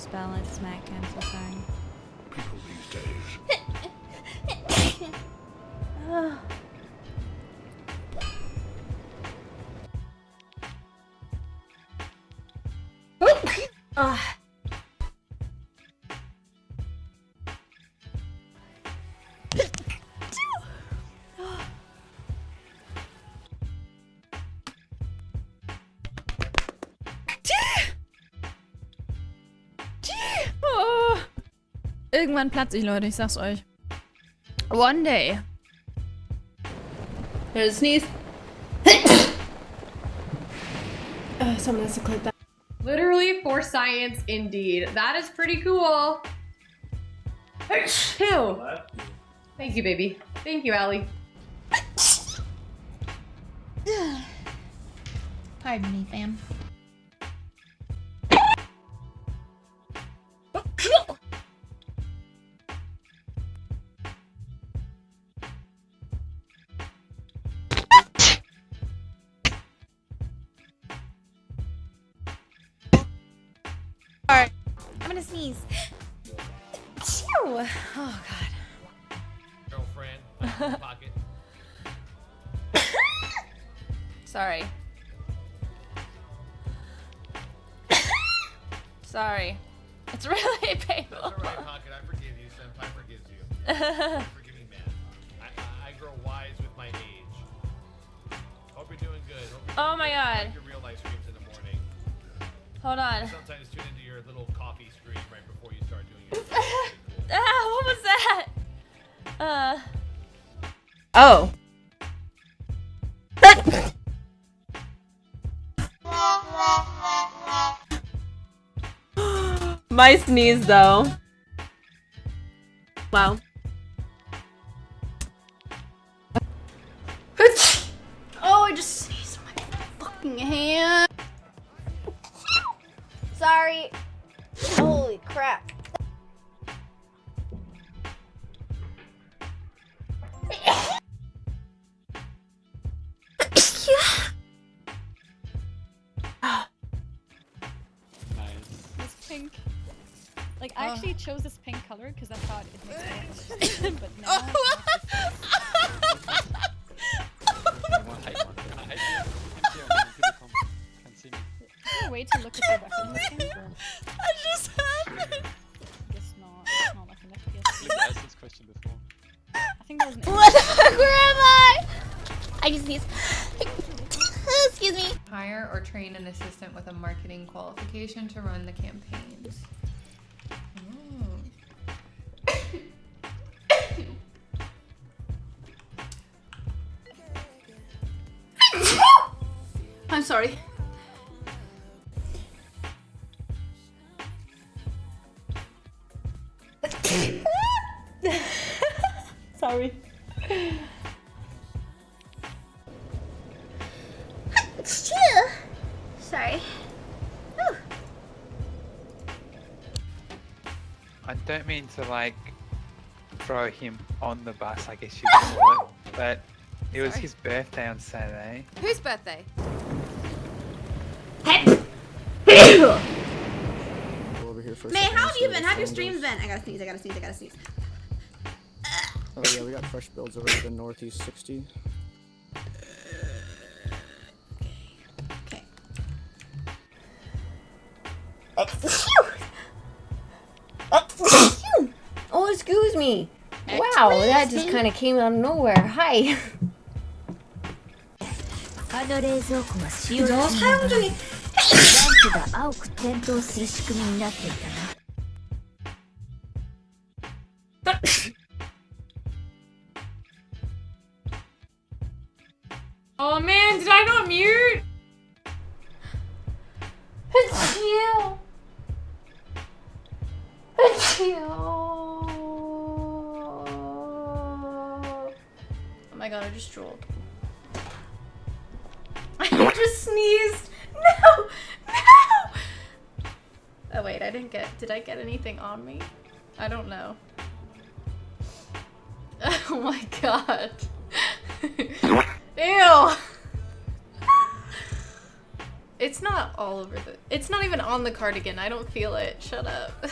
Balance, Mac, I'm so sorry. People these days. Irgendwann platze ich, Leute, ich sag's euch. One day. There's a sneeze. Someone has to clip that. Literally for science, indeed. That is pretty cool. Ew. Thank you, baby. Thank you, Allie. Pardon me, fam. Alright, I'm gonna sneeze. Oh god. Girlfriend, my pocket. Sorry. Sorry. It's really painful. That's alright, pocket. I forgive you. Senpai forgives you. Forgive me, man. I grow wise with my age. Hope you're doing good. Hope you're Oh doing my good. god. I like your real life streams in the morning. Hold I on. sometimes tune into your little coffee stream right before you start doing your Ah, what was that? Oh. My sneeze, though. Wow. Oh, I just sneezed on my fucking hand. Sorry. Holy crap. This pink. Like, I actually chose this pink color because I thought it makes sense. But now. Way to look at your weapon this game. I just happened. Guess not. It's not like an FPS. Asked this question before. I think that was an What the fuck? Where am I? I just sneezed. Excuse me. Hire or train an assistant with a marketing qualification to run the campaigns. I'm sorry. Sorry. Sorry. I don't mean to like throw him on the bus, I guess you could call it, but it was his birthday on Saturday. Whose birthday? Over here first. Man, how have you been? How have your streams been? I gotta sneeze. Oh yeah, we got fresh builds over to the northeast 60. Okay. Oh, excuse me. Wow, that just kind of came out of nowhere. Hi. あの冷蔵庫は使用どうした本当に。ランプが青く点灯する仕組みになっていたな。 Oh man, did I not mute? Achoo. Oh my god, I just drooled. I just sneezed. No! No! Oh wait, did I get anything on me? I don't know. Oh my god. Ew! It's not all over the. It's not even on the cardigan. I don't feel it. Shut up.